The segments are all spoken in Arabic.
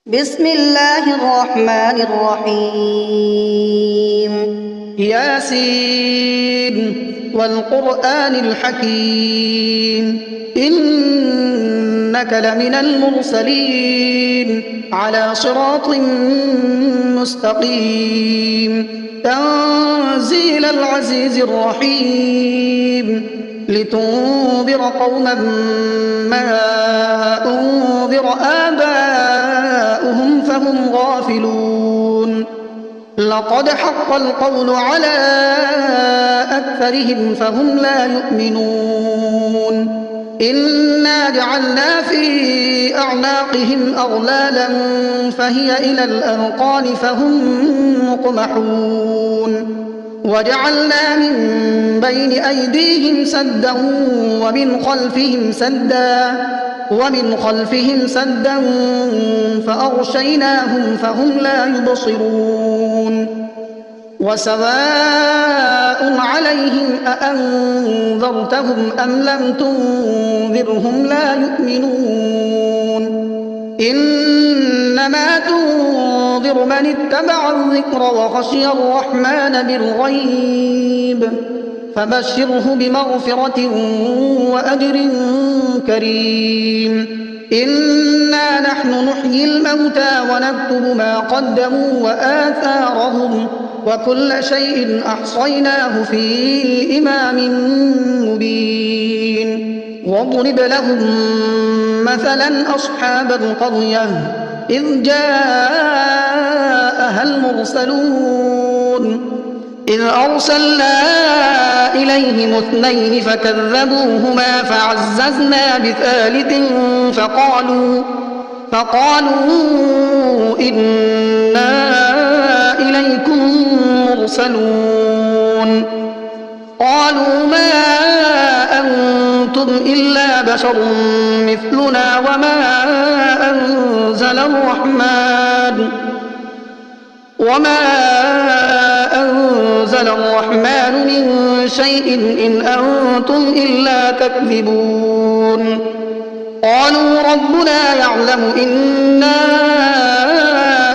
بسم الله الرحمن الرحيم ياسين والقرآن الحكيم إنك لمن المرسلين على صراط مستقيم تنزيل العزيز الرحيم لتنذر قوما ما أنذر آباؤهم فهم غافلون لقد حق القول على أكثرهم فهم لا يؤمنون إنا جعلنا في أعناقهم أغلالا فهي إلى الأذقان فهم مقمحون وجعلنا من بين أيديهم سدا ومن خلفهم سدا فأغشيناهم فهم لا يبصرون وسواء عليهم أأنذرتهم أم لم تنذرهم لا يؤمنون إنما تنذر من اتبع الذكر وخشي الرحمن بالغيب فبشره بمغفرة وأجر كريم إنا نحن نحيي الموتى ونكتب ما قدموا وآثارهم وكل شيء أحصيناه في إمام مبين واضرب لهم مثلا أصحاب القرية إذ جاءها المرسلون إذ أرسلنا إليهم اثنين فكذبوهما فعززنا بثالث فقالوا إنا إليكم مرسلون قالوا ما أنتم إلا بشر مثلنا وما أنزل الرحمن من شيء إن أنتم إلا تكذبون قالوا ربنا يعلم إنا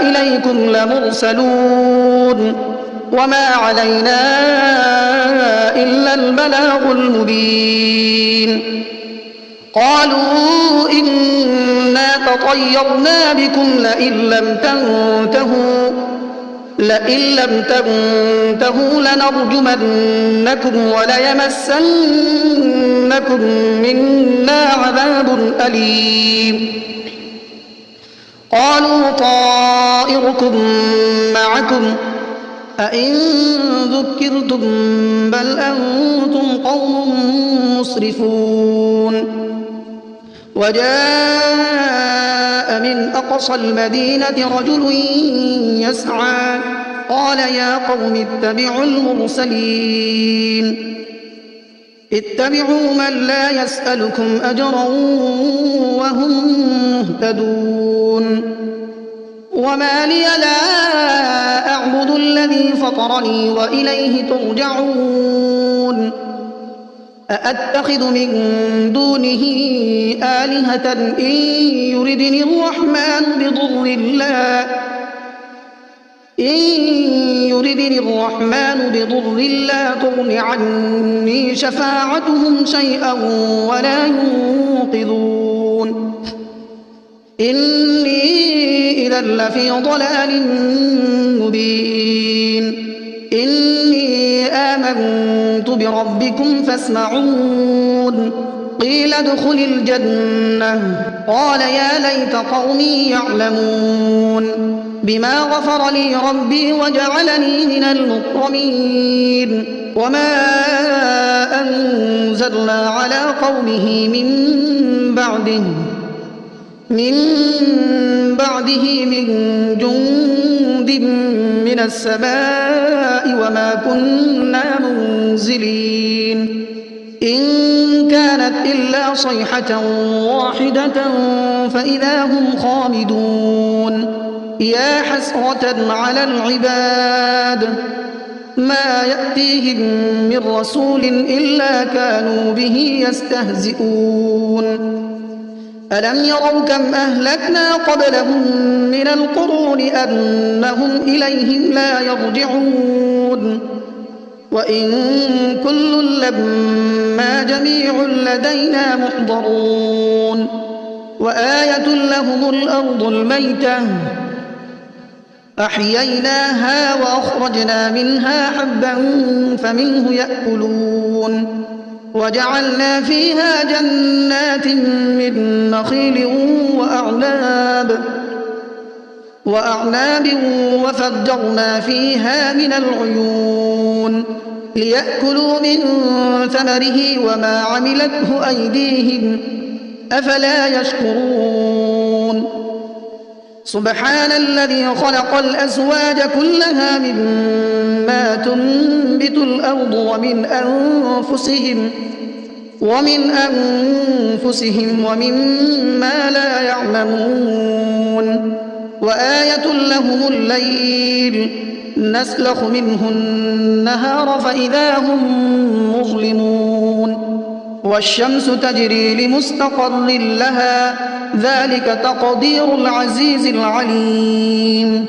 إليكم لمرسلون وما علينا إلا البلاغ المبين قالوا إنا تطيرنا بكم لئن لم تنتهوا لنرجمنكم وليمسنكم منا عذاب أليم قالوا طائركم معكم أئن ذكرتم بل أنتم قوم مسرفون وجاء من أقصى المدينة رجل يسعى قال يا قوم اتبعوا المرسلين اتبعوا من لا يسألكم أجرا وهم مهتدون وما لي لا أعبد الذي فطرني وإليه ترجعون أأتخذ من دونه آلهة إن يردني الرحمن بضر لا تغن عني شفاعتهم شيئا ولا ينقذون إني إذا لفي ضلال مبين إني آمنت بربكم فاسمعون قيل ادخل الجنة قال يا ليت قومي يعلمون بما غفر لي ربي وجعلني من المكرمين وما أنزلنا على قومه من بعده من جند من السماء وما كنا منزلين إن كانت إلا صيحة واحدة فإذا هم خامدون يا حسرة على العباد ما يأتيهم من رسول إلا كانوا به يستهزئون ألم يروا كم أهلكنا قبلهم من القرون أنهم إليهم لا يرجعون وإن كل لما جميع لدينا محضرون وآية لهم الأرض الميتة أحييناها وأخرجنا منها حبا فمنه يأكلون وجعلنا فيها جنات من نخيل وأعناب وفجرنا فيها من العيون ليأكلوا من ثمره وما عملته أيديهم أفلا يشكرون سبحان الذي خلق الأزواج كلها مما تنبت الأرض ومن أنفسهم ومما لا يعلمون وآية لهم الليل نسلخ منه النهار فإذا هم مظلمون والشمس تجري لمستقر لها ذلك تقدير العزيز العليم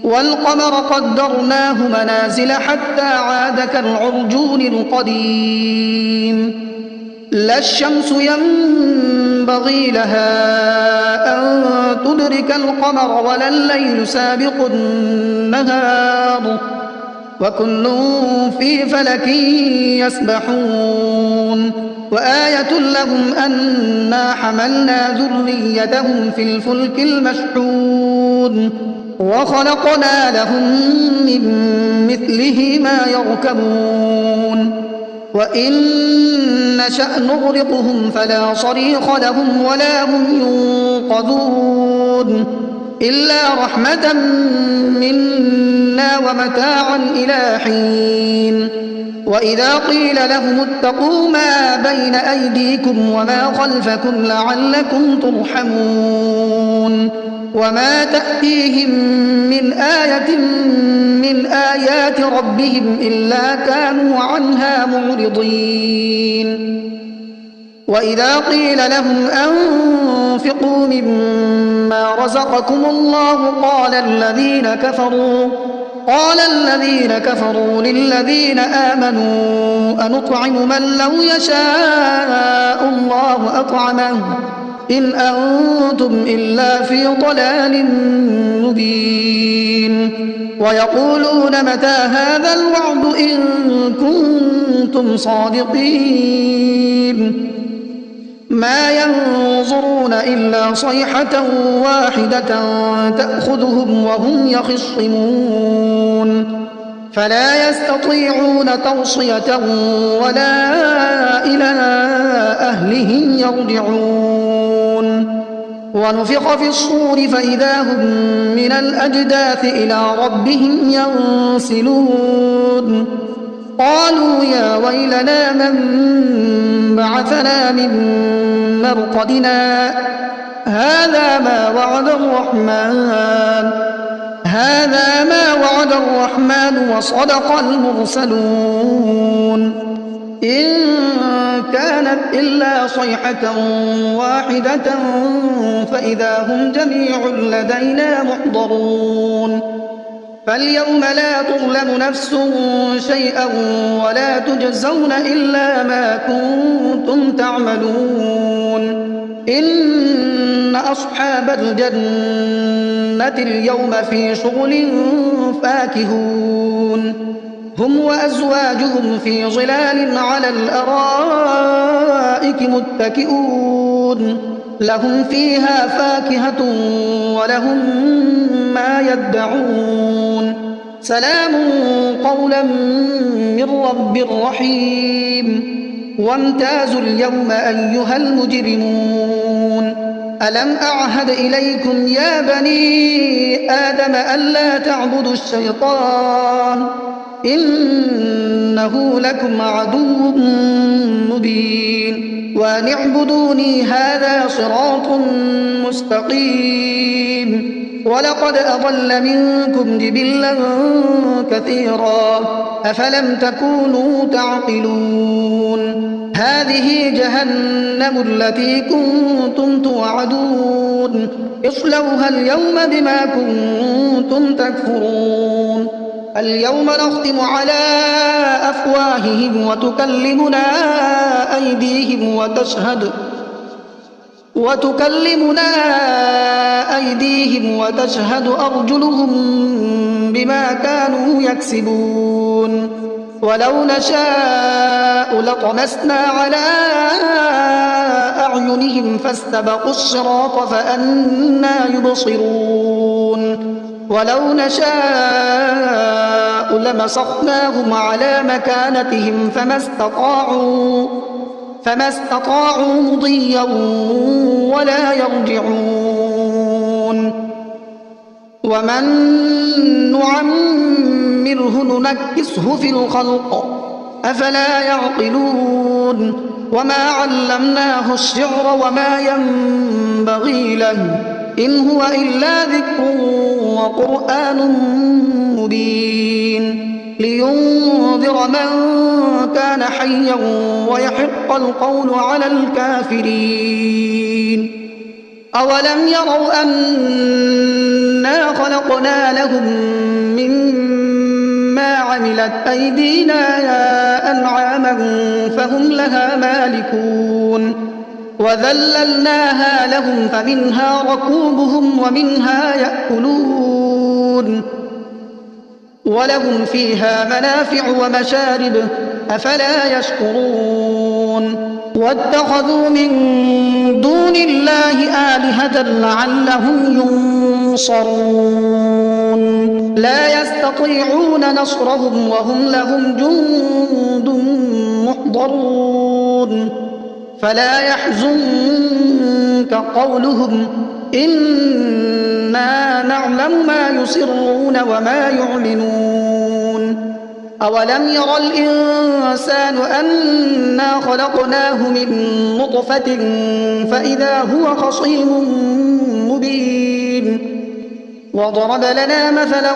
والقمر قدرناه منازل حتى عاد كالعرجون القديم لا الشمس ينبغي لها أن تدرك القمر ولا الليل سابق النهار وكل في فلك يسبحون وآية لهم أنا حملنا ذريتهم في الفلك المشحون وخلقنا لهم من مثله ما يركبون وإن نشأ نغرقهم فلا صريخ لهم ولا هم ينقذون إلا رحمة منا ومتاعا إلى حين وإذا قيل لهم اتقوا ما بين أيديكم وما خلفكم لعلكم ترحمون وما تأتيهم من آية من آيات ربهم إلا كانوا عنها معرضين وإذا قيل لهم أنفقوا مما رزقكم الله قال الذين كفروا للذين آمنوا أنطعم من لو يشاء الله أطعمه إن أنتم إلا في ضلال مبين ويقولون متى هذا الوعد إن كنتم صادقين ما ينظرون إلا صيحة واحدة تأخذهم وهم يخصمون فلا يستطيعون توصية ولا إلى أهلهم يرجعون ونفخ في الصور فإذا هم من الأجداث إلى ربهم ينسلون قالوا يا ويلنا من بعثنا من مرقدنا هذا ما وعد الرحمن وصدق المرسلون إن كانت إلا صيحة واحدة فإذا هم جميع لدينا محضرون فاليوم لا تظلم نفس شيئا ولا تجزون إلا ما كنتم تعملون إن أصحاب الجنة اليوم في شغل فاكهون هم وأزواجهم في ظلال على الأرائك متكئون لهم فيها فاكهة ولهم ما يدعون سلام قولا من رب رحيم وامتازوا اليوم أيها المجرمون ألم أعهد إليكم يا بني آدم ألا تعبدوا الشيطان إنه لكم عدو مبين وأن اعبدوني هذا صراط مستقيم ولقد أضل منكم جبلا كثيرا أفلم تكونوا تعقلون هذه جهنم التي كنتم توعدون اصلوها اليوم بما كنتم تكفرون اليوم نختم على أفواههم وتكلمنا أيديهم وتشهد أرجلهم بما كانوا يكسبون ولو نشاء لطمسنا على أعينهم فاستبقوا الصراط فأنى يبصرون ولو نشاء لمسخناهم على مكانتهم فما استطاعوا مضيا ولا يرجعون ومن نعمره ننكسه في الخلق أفلا يعقلون وما علمناه الشعر وما ينبغي له إن هو إلا ذكر وقرآن مبين لينذر من كان حيا ويحق القول على الكافرين أولم يروا أنا خلقنا لهم مما عملت أيدينا أنعاما فهم لها مالكون وذللناها لهم فمنها ركوبهم ومنها يأكلون ولهم فيها منافع ومشارب أفلا يشكرون واتخذوا من دون الله آلهة لعلهم ينصرون لا يستطيعون نصرهم وهم لهم جند محضرون فلا يحزنك قولهم إنا نعلم ما يسرون وما يعلنون أولم ير الإنسان أنا خلقناه من نطفة فإذا هو خصيم مبين وضرب لنا مثلا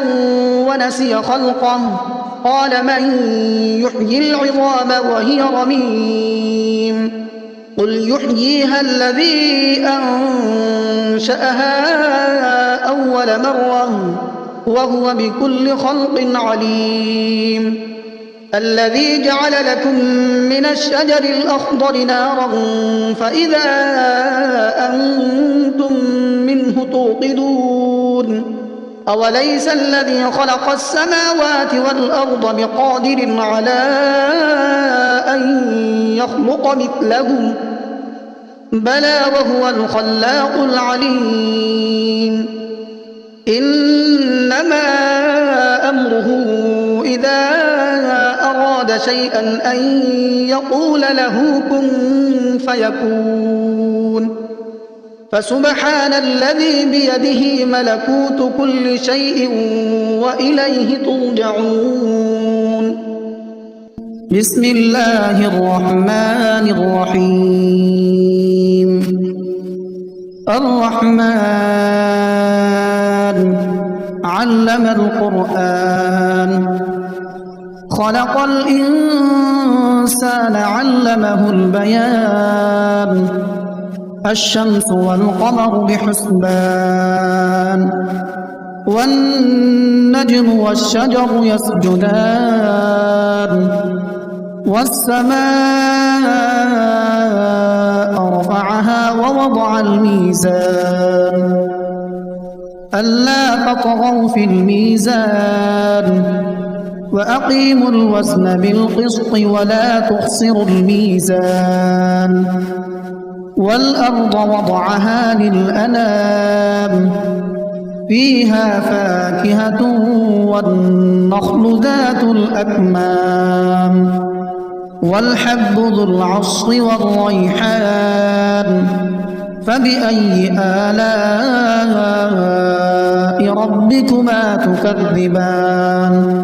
ونسي خلقه قال من يحيي العظام وهي رميم قل يحييها الذي أنشأها أول مرة وهو بكل خلق عليم الذي جعل لكم من الشجر الأخضر نارا فإذا أنتم منه توقدون أوليس الذي خلق السماوات والأرض بقادر على أن يخلق مثلهم بلى وهو الخلاق العليم إنما أمره إذا أراد شيئا أن يقول له كن فيكون فسبحان الذي بيده ملكوت كل شيء وإليه ترجعون بسم الله الرحمن الرحيم الرحمن علم القرآن خلق الإنسان علمه البيان الشمس والقمر بحسبان والنجم والشجر يسجدان والسماء رفعها ووضع الميزان ألا تطغوا في الميزان وأقيموا الوزن بالقسط ولا تخسروا الميزان والأرض وضعها للأنام فيها فاكهة والنخل ذات الأكمام والحب ذو العصف والريحان فبأي آلاء ربكما تكذبان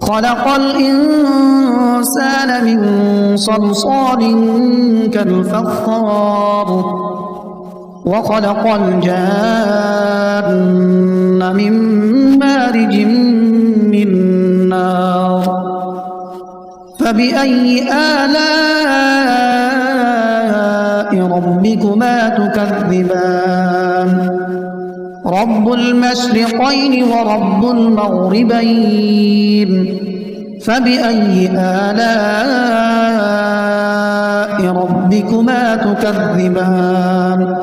خلق الإنسان من صلصال كالفخار وخلق الجان من مارج من نار فبأي آلاء ربكما تكذبان رب المشرقين ورب المغربين فبأي آلاء ربكما تكذبان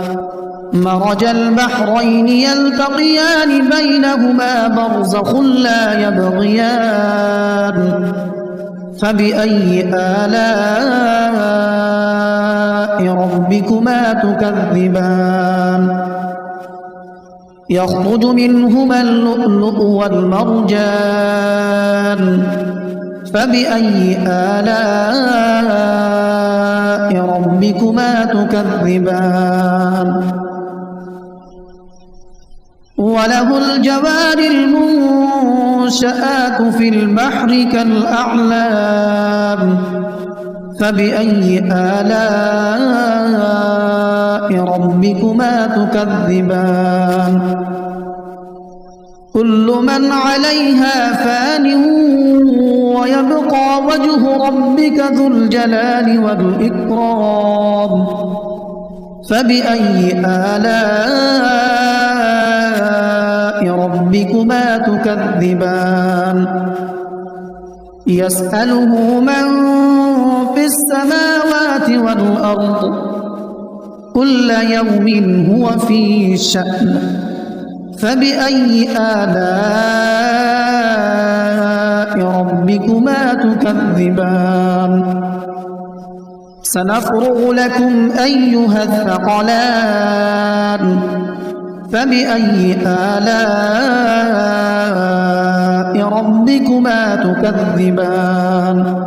مرج البحرين يلتقيان بينهما برزخ لا يبغيان فبأي آلاء ربكما تكذبان يخرج منهما اللؤلؤ والمرجان فبأي آلاء ربكما تكذبان وله الجوار المنشآت في البحر كالأعلام فبأي آلاء ربكما تكذبان كل من عليها فان ويبقى وجه ربك ذو الجلال والإكرام فبأي آلاء ربكما تكذبان يسأله من في السماوات والأرض كل يوم هو في شأن فبأي آلاء ربكما تكذبان سنفرغ لكم أيها الثقلان فبأي آلاء ربكما تكذبان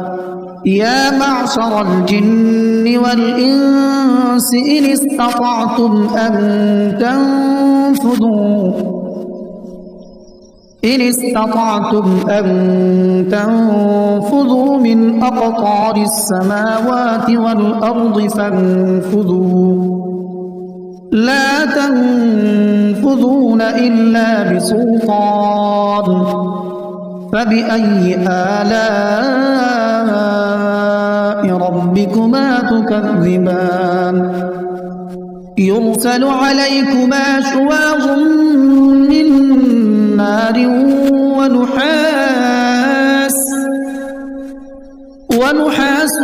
يا معشر الجن والإنس إن استطعتم أن تنفذوا من أقطار السماوات والأرض فانفذوا لا تنفذون إلا بسلطان فبأي آلاء ربكما تكذبان يرسل عليكما شواظ من نار ونحاس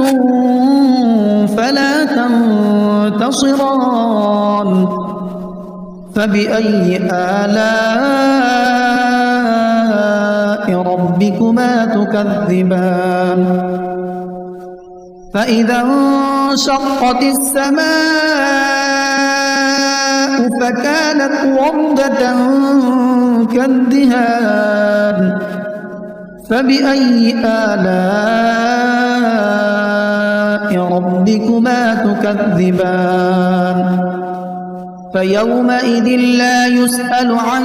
فلا تنتصران فبأي آلاء ربكما تكذبان فإذا انشقت السماء فكانت وردة كالدهان فبأي آلاء ربكما تكذبان فيومئذ لا يسأل عن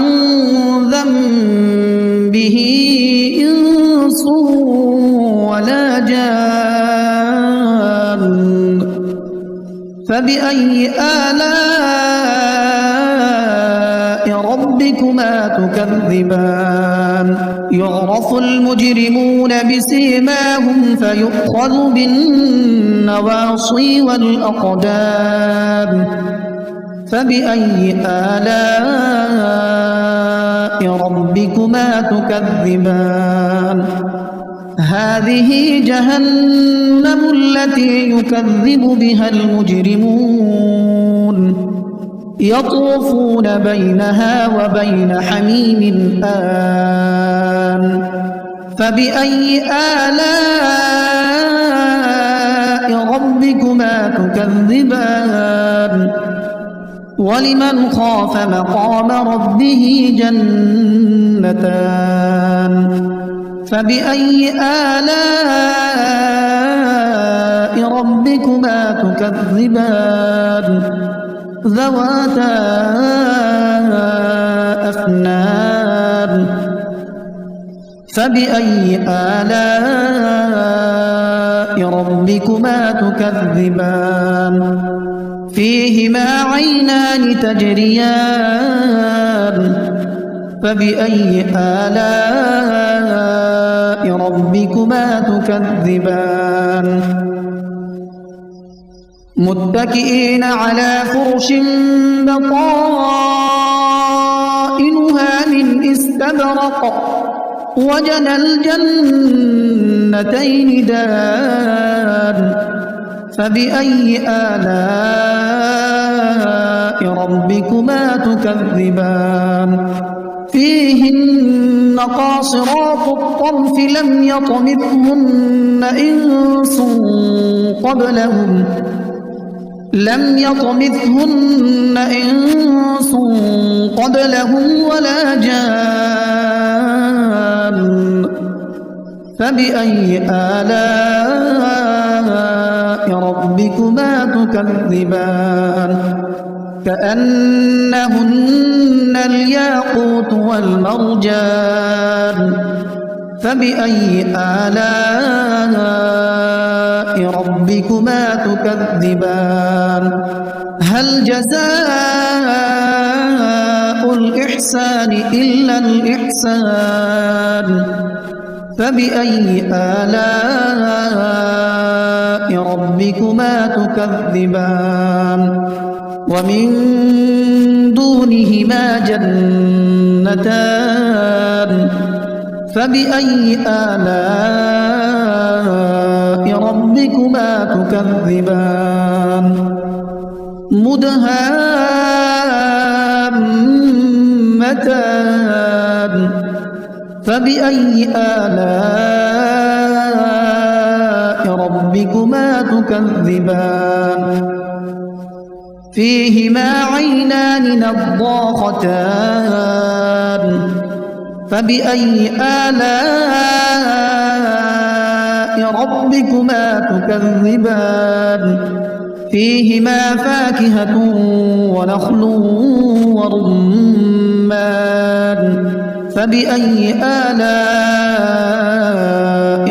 ذنبه إنس ولا جان فبأي آلاء ربكما تكذبان يعرف المجرمون بسيماهم فيؤخذ بالنواصي والأقدام فبأي آلاء ربكما تكذبان هذه جهنم التي يكذب بها المجرمون يطوفون بينها وبين حميم آن فبأي آلاء ربكما تكذبان ولمن خاف مقام ربه جنتان فبأي آلاء ربكما تكذبان ذواتا أفنان فبأي آلاء ربكما تكذبان فيهما عينان تجريان فبأي آلاء ربكما تكذبان متكئين على فرش بطائنها من استبرق وجنى الجنتين دان فبأي آلاء ربكما تكذبان فيهن قاصرات الطرف لم يطمثهن إنس قبلهم ولا جان فبأي آلاء ربكما تكذبان كأنهن الياقوت والمرجان فبأي آلاء ربكما تكذبان هل جزاء الإحسان إلا الإحسان فبأي آلاء ربكما تكذبان ومن دونهما جنتان فبأي آلاء ربكما تكذبان مدهامتان فبأي آلاء ربكما تكذبان فيهما عينان نضاختان فبأي آلاء ربكما تكذبان فيهما فاكهة ونخل ورمان فبأي آلاء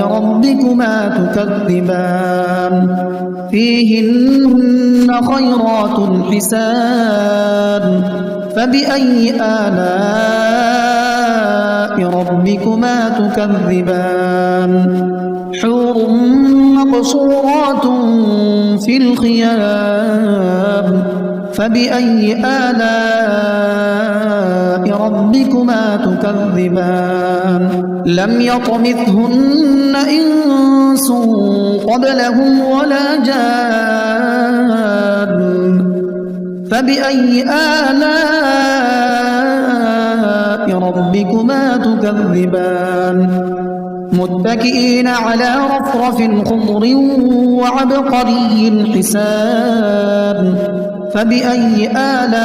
ربكما تكذبان فيهن خيرات حسان فبأي آلاء ربكما تكذبان حور مقصورات في الخيام فبأي آلاء ربكما تكذبان لم يطمثهن إنس قبلهم ولا جان فبأي آلاء ربكما تكذبان متكئين على رفرف خضر وعبقري حسان فبأي آلاء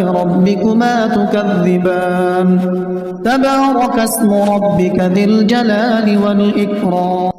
ربكما تكذبان تبارك اسم ربك ذي الجلال والإكرام